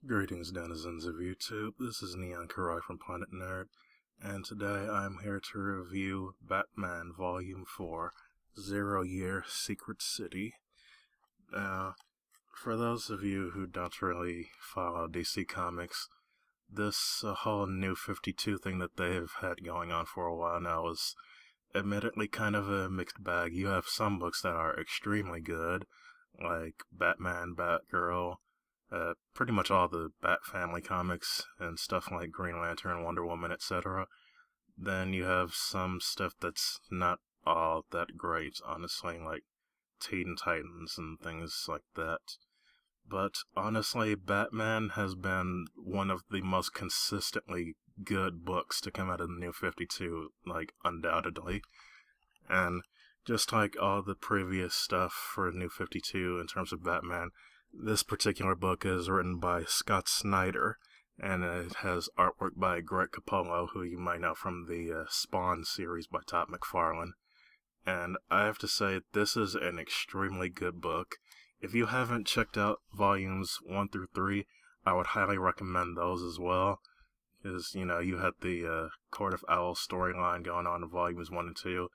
Greetings, denizens of YouTube. This is Neon Karai from Planet Nerd, and today I'm here to review Batman Volume 4, 0 Year Secret City. Now, for those of you who don't really follow DC Comics, this whole New 52 thing that they've had going on for a while now is admittedly kind of a mixed bag. You have some books that are extremely good, like Batman, Batgirl, pretty much all the Bat Family comics and stuff like Green Lantern, Wonder Woman, etc. Then you have some stuff that's not all that great, honestly, like Teen Titans and things like that. But honestly, Batman has been one of the most consistently good books to come out of the New 52, like, undoubtedly. And just like all the previous stuff for New 52 in terms of Batman, this particular book is written by Scott Snyder, and it has artwork by Greg Capullo, who you might know from the Spawn series by Todd McFarlane. And I have to say, this is an extremely good book. If you haven't checked out volumes 1 through 3, I would highly recommend those as well. Because, you know, you had the Court of Owls storyline going on in volumes 1 and 2.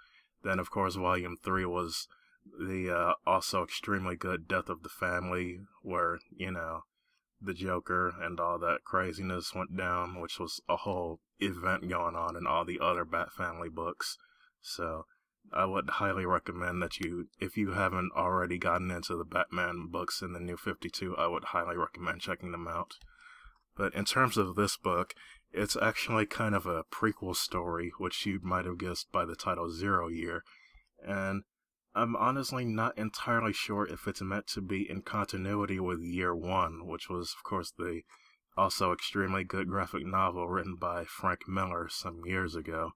Then, of course, volume 3 was the also extremely good Death of the Family, where, you know, the Joker and all that craziness went down, which was a whole event going on in all the other Bat Family books. So I would highly recommend that you, if you haven't already gotten into the Batman books in the New 52, I would highly recommend checking them out. But in terms of this book, it's actually kind of a prequel story, which you might have guessed by the title 0 Year, and I'm honestly not entirely sure if it's meant to be in continuity with Year 1, which was, of course, the also extremely good graphic novel written by Frank Miller some years ago.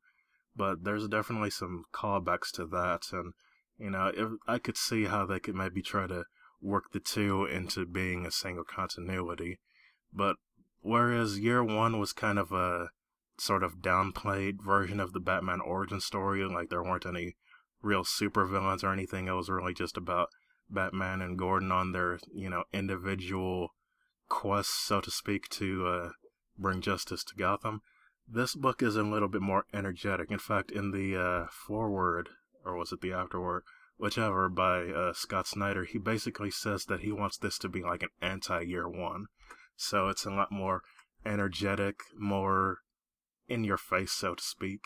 But there's definitely some callbacks to that, and, you know, if I could see how they could maybe try to work the two into being a single continuity. But whereas Year 1 was kind of a sort of downplayed version of the Batman origin story, like there weren't any real supervillains or anything. It was really just about Batman and Gordon on their, you know, individual quests, so to speak, to bring justice to Gotham. This book is a little bit more energetic. In fact, in the foreword, or was it the afterword, whichever, by Scott Snyder, he basically says that he wants this to be like an anti-Year 1. So it's a lot more energetic, more in your face, so to speak.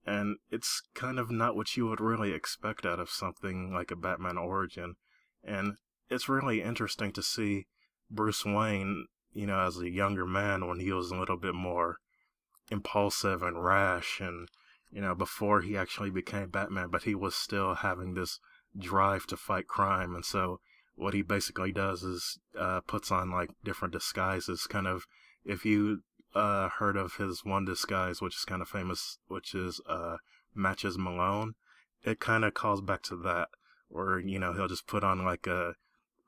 And it's kind of not what you would really expect out of something like a Batman origin. And it's really interesting to see Bruce Wayne, you know, as a younger man when he was a little bit more impulsive and rash, and, you know, before he actually became Batman, but he was still having this drive to fight crime. And so what he basically does is puts on like different disguises. Kind of, if you heard of his one disguise, which is kind of famous, which is Matches Malone, it kind of calls back to that, where, you know, he'll just put on like a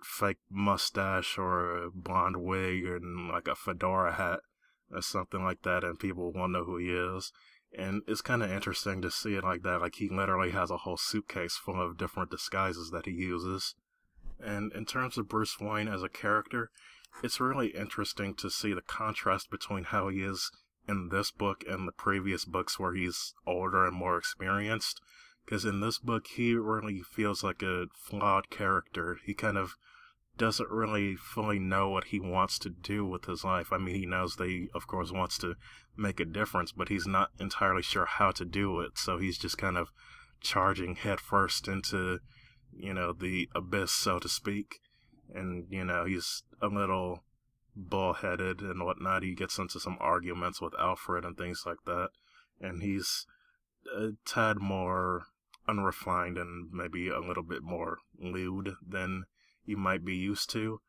fake mustache or a blonde wig and like a fedora hat or something like that, and people won't know who he is. And it's kind of interesting to see it like that. Like, he literally has a whole suitcase full of different disguises that he uses. And in terms of Bruce Wayne as a character, it's really interesting to see the contrast between how he is in this book and the previous books where he's older and more experienced. Because in this book, he really feels like a flawed character. He kind of doesn't really fully know what he wants to do with his life. I mean, he knows that he, of course, wants to make a difference, but he's not entirely sure how to do it. So he's just kind of charging headfirst into, you know, the abyss, so to speak. And, you know, he's a little bullheaded and whatnot. He gets into some arguments with Alfred and things like that. And he's a tad more unrefined and maybe a little bit more lewd than you might be used to.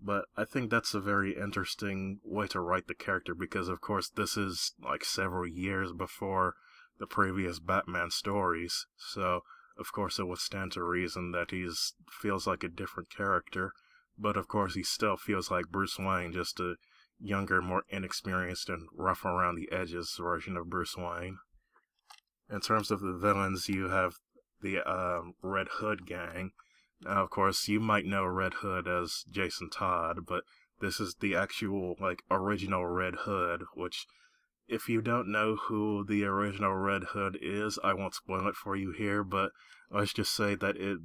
But I think that's a very interesting way to write the character, because, of course, this is like several years before the previous Batman stories. So, of course, it would stand to reason that he feels like a different character. But, of course, he still feels like Bruce Wayne, just a younger, more inexperienced, and rough around the edges version of Bruce Wayne. In terms of the villains, you have the Red Hood gang. Now, of course, you might know Red Hood as Jason Todd, but This is the actual, like, original Red Hood, which, if you don't know who the original Red Hood is, I won't spoil it for you here, but let's just say that it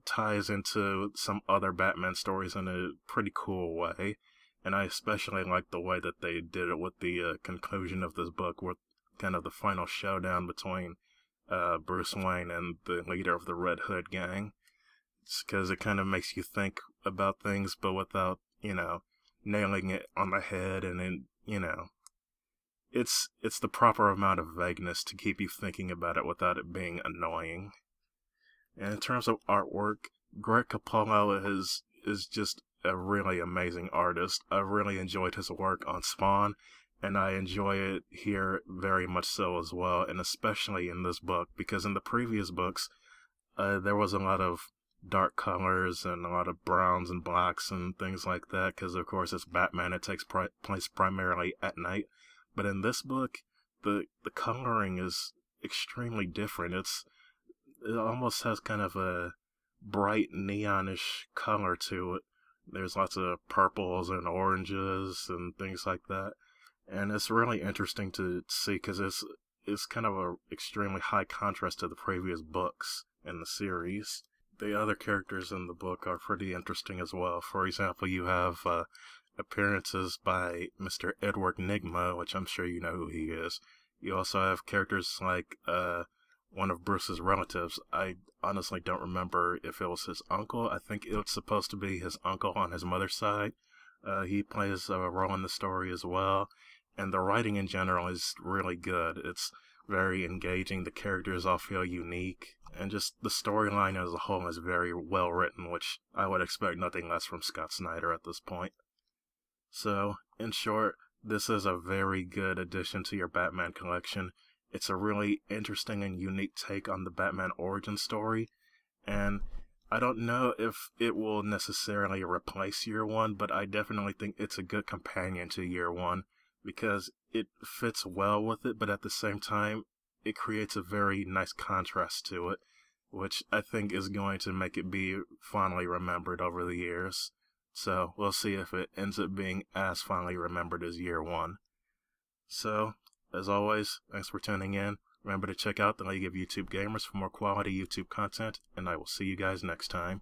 ties into some other Batman stories in a pretty cool way. And I especially like the way that they did it with the conclusion of this book, with kind of the final showdown between Bruce Wayne and the leader of the Red Hood gang. Because it kind of makes you think about things, but without, nailing it on the head, and then, it's the proper amount of vagueness to keep you thinking about it without it being annoying. And in terms of artwork, Greg Capullo is just a really amazing artist. I really enjoyed his work on Spawn, and I enjoy it here very much so as well, and especially in this book, because in the previous books, there was a lot of dark colors and a lot of browns and blacks and things like that, because of course it's Batman, it takes place primarily at night. But in this book, the coloring is extremely different. It almost has kind of a bright neonish color to it. There's lots of purples and oranges and things like that. And it's really interesting to see, because it's kind of a extremely high contrast to the previous books in the series. The other characters in the book are pretty interesting as well. For example, you have appearances by Mr. Edward Nygma, which I'm sure you know who he is. You also have characters like one of Bruce's relatives. I honestly don't remember if it was his uncle. I think it was supposed to be his uncle on his mother's side. He plays a role in the story as well. And the writing in general is really good. It's very engaging. The characters all feel unique. And just the storyline as a whole is very well written, which I would expect nothing less from Scott Snyder at this point. So, in short, this is a very good addition to your Batman collection. It's a really interesting and unique take on the Batman origin story, and I don't know if it will necessarily replace Year One, but I definitely think it's a good companion to Year One, because it fits well with it, but at the same time, it creates a very nice contrast to it, which I think is going to make it be fondly remembered over the years. So we'll see if it ends up being as fondly remembered as Year One. So, as always, thanks for tuning in. Remember to check out the League of YouTube Gamers for more quality YouTube content, and I will see you guys next time.